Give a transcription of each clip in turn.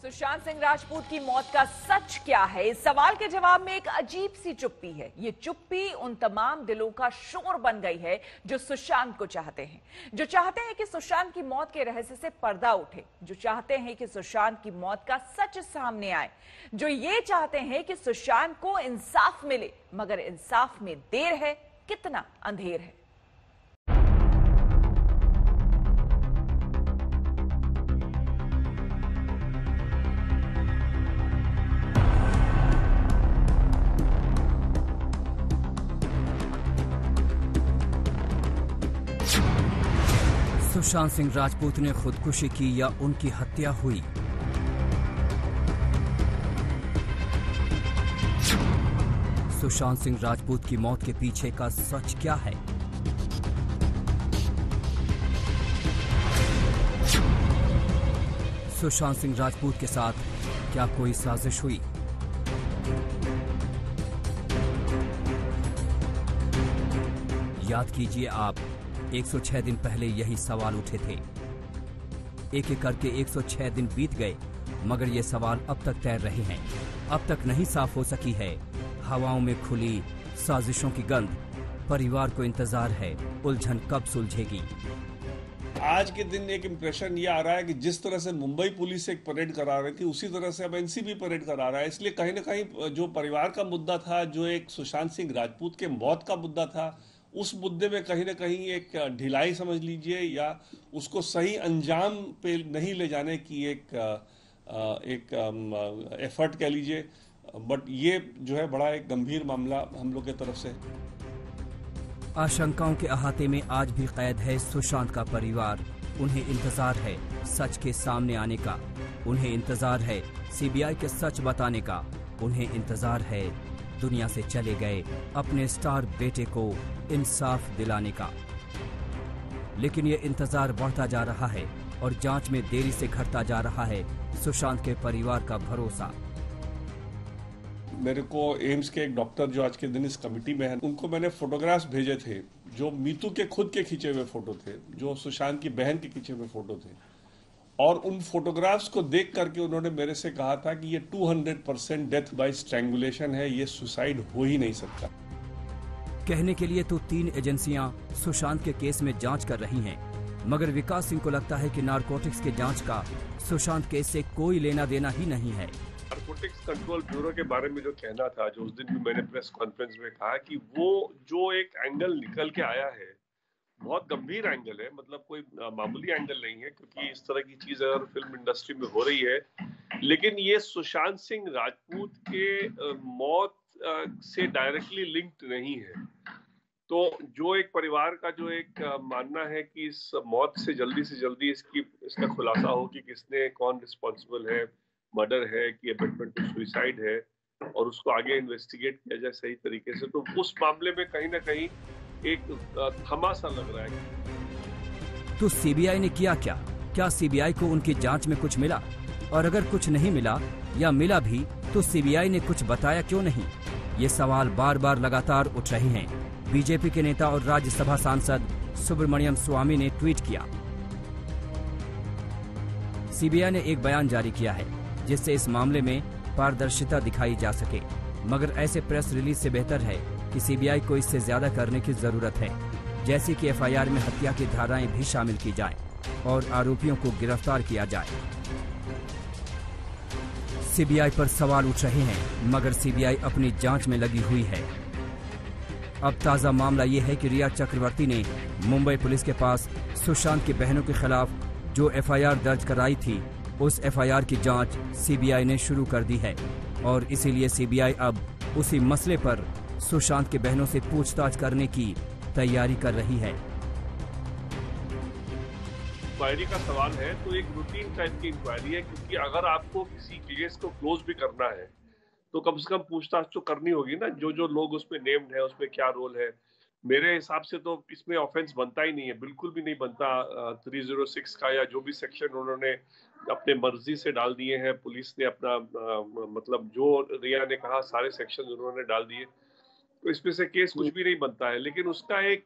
सुशांत सिंह राजपूत की मौत का सच क्या है, इस सवाल के जवाब में एक अजीब सी चुप्पी है। ये चुप्पी उन तमाम दिलों का शोर बन गई है जो सुशांत को चाहते हैं, जो चाहते हैं कि सुशांत की मौत के रहस्य से पर्दा उठे, जो चाहते हैं कि सुशांत की मौत का सच सामने आए, जो ये चाहते हैं कि सुशांत को इंसाफ मिले। मगर इंसाफ में देर है, कितना अंधेर है। सुशांत सिंह राजपूत ने खुदकुशी की या उनकी हत्या हुई? सुशांत सिंह राजपूत की मौत के पीछे का सच क्या है? सुशांत सिंह राजपूत के साथ क्या कोई साजिश हुई? याद कीजिए आप, 106 दिन पहले यही सवाल उठे थे। एक एक करके 106 दिन बीत गए, मगर ये सवाल अब तक तैर रहे हैं। अब तक नहीं साफ हो सकी है हवाओं में खुली साजिशों की गंध। परिवार को इंतजार है, उलझन कब सुलझेगी। आज के दिन एक इम्प्रेशन ये आ रहा है कि जिस तरह से मुंबई पुलिस एक परेड करा रही थी, उसी तरह से अब एनसीबी परेड करा रहा है। इसलिए कहीं ना कहीं जो परिवार का मुद्दा था, जो एक सुशांत सिंह राजपूत के मौत का मुद्दा था, उस मुद्दे में कहीं ना कहीं एक ढिलाई समझ लीजिए, या उसको सही अंजाम पे नहीं ले जाने की एक एफर्ट कह लीजिए। बट ये जो है बड़ा एक गंभीर मामला हम लोग की तरफ से। आशंकाओं के अहाते में आज भी कैद है सुशांत का परिवार। उन्हें इंतजार है सच के सामने आने का, उन्हें इंतजार है सीबीआई के सच बताने का, उन्हें इंतजार है दुनिया से चले गए अपने स्टार बेटे को इंसाफ दिलाने का। लेकिन ये इंतजार बढ़ता जा रहा है और जांच में देरी से घटता जा रहा है सुशांत के परिवार का भरोसा। मेरे को एम्स के एक डॉक्टर जो आज के दिन इस कमेटी में है, उनको मैंने फोटोग्राफ्स भेजे थे जो मीतू के खुद के खींचे हुए फोटो थे, जो सुशांत की बहन के खींचे हुए फोटो थे। और उन फोटोग्राफ्स को देख करके उन्होंने मेरे से कहा था कि ये 200% डेथ बाय स्ट्रैंगुलेशन है, ये सुसाइड हो ही नहीं सकता। कहने के लिए तो 3 एजेंसियां सुशांत के केस में जांच कर रही हैं, मगर विकास सिंह को लगता है कि नारकोटिक्स के जांच का सुशांत केस से कोई लेना देना ही नहीं है। नारकोटिक्स कंट्रोल ब्यूरो के बारे में जो कहना था, जो उस दिन भी मैंने प्रेस कॉन्फ्रेंस में कहा कि वो जो एक एंगल निकल के आया है, बहुत गंभीर एंगल है, मतलब कोई मामूली एंगल नहीं है, क्योंकि इस तरह की चीज अगर फिल्म इंडस्ट्री में हो रही है, लेकिन ये सुशांत सिंह राजपूत के मौत से डायरेक्टली लिंक्ड नहीं है। तो जो एक परिवार का जो एक मानना है कि इस मौत से जल्दी इसका खुलासा हो कि किसने, कौन रिस्पॉन्सिबल है, मर्डर है कि अबेटमेंट टू सुसाइड है, और उसको आगे इन्वेस्टिगेट किया जाए सही तरीके से, तो उस मामले में कहीं ना कहीं एक थमा सा लग रहा है। तो सीबीआई ने किया क्या? क्या सीबीआई को उनकी जांच में कुछ मिला? और अगर कुछ नहीं मिला या मिला भी तो सीबीआई ने कुछ बताया क्यों नहीं? ये सवाल बार बार लगातार उठ रहे हैं। बीजेपी के नेता और राज्यसभा सांसद सुब्रमण्यम स्वामी ने ट्वीट किया। सीबीआई ने एक बयान जारी किया है जिससे इस मामले में पारदर्शिता दिखाई जा सके, मगर ऐसे प्रेस रिलीज से बेहतर है कि सीबीआई को इससे ज्यादा करने की जरूरत है, जैसे कि एफआईआर में हत्या की धाराएं भी शामिल की जाएं और आरोपियों को गिरफ्तार किया जाए। सीबीआई पर सवाल उठ रहे हैं, मगर सीबीआई अपनी जांच में लगी हुई है। अब ताजा मामला ये है कि रिया चक्रवर्ती ने मुंबई पुलिस के पास सुशांत की बहनों के खिलाफ जो एफआईआर दर्ज कराई थी, उस एफआईआर की जांच सीबीआई ने शुरू कर दी है और इसीलिए सीबीआई अब उसी मसले पर सुशांत की बहनों से पूछताछ करने की तैयारी कर रही है। इंक्वायरी का सवाल है तो एक रूटीन टाइप की इंक्वायरी है, क्योंकि अगर आपको किसी केस को क्लोज भी करना है तो कम से कम पूछताछ तो करनी होगी ना, जो जो लोग उसमें नेम्ड है उसमें क्या रोल है। मेरे हिसाब से तो इसमें ऑफेंस बनता ही नहीं है, बिल्कुल भी नहीं बनता 306 का, या जो भी सेक्शन उन्होंने अपने मर्जी से डाल दिए हैं। पुलिस ने अपना मतलब जो रिया ने कहा सारे सेक्शन उन्होंने डाल दिए, तो इसमें से केस कुछ भी नहीं बनता है। लेकिन उसका एक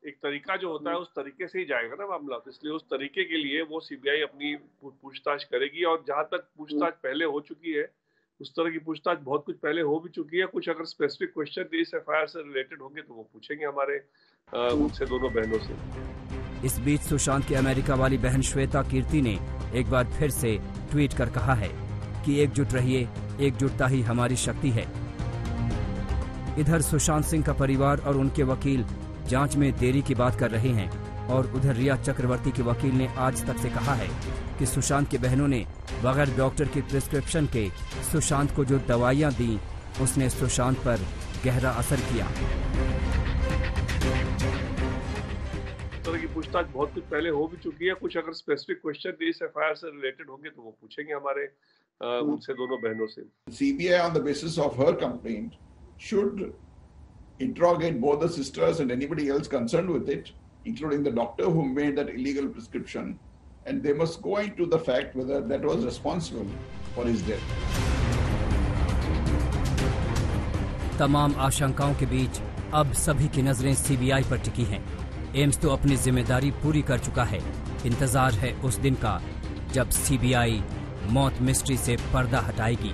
एक तरीका जो होता है उस तरीके से ही जाएगा ना मामला, तो इसलिए उस तरीके के लिए वो सीबीआई अपनी पूछताछ करेगी। और जहां तक पूछताछ पहले हो चुकी है, उस तरह की पूछताछ बहुत कुछ पहले हो भी चुकी है। कुछ अगर स्पेसिफिक क्वेश्चन इस एफआईआर से रिलेटेड होंगे तो वो पूछेंगे हमारे उनसे, दोनों बहनों से। इस बीच सुशांत की अमेरिका वाली बहन श्वेता कीर्ति ने एक बार फिर से ट्वीट कर कहा है कि एकजुट रहिए, एकजुटता ही हमारी शक्ति है। इधर सुशांत सिंह का परिवार और उनके वकील जांच में देरी की बात कर रहे हैं और उधर रिया चक्रवर्ती के वकील ने आज तक से कहा है कि सुशांत की बहनों ने बगैर डॉक्टर की प्रिस्क्रिप्शन के सुशांत को जो दवाइयां दी उसने सुशांत पर गहरा असर किया। तरह की पूछताछ बहुत कुछ पहले हो भी चुकी है। कुछ अगर स्पेसिफिक क्वेश्चन इस एफआईआर से रिलेटेड होंगे तो वो पूछेंगे हमारे उनसे, दोनों बहनों से। CBI on the basis of her complaint should interrogate both the sisters and anybody else concerned with it, including the doctor who made that illegal prescription, and they must go into the fact whether that was responsible for his death. तमाम आशंकाओं के बीच अब सभी की नजरें CBI पर टिकी हैं। एम्स तो अपनी जिम्मेदारी पूरी कर चुका है। इंतजार है उस दिन का जब सीबीआई मौत मिस्ट्री से पर्दा हटाएगी।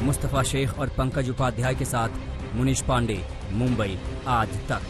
मुस्तफा शेख और पंकज उपाध्याय के साथ मुनीश पांडे, मुंबई आज तक।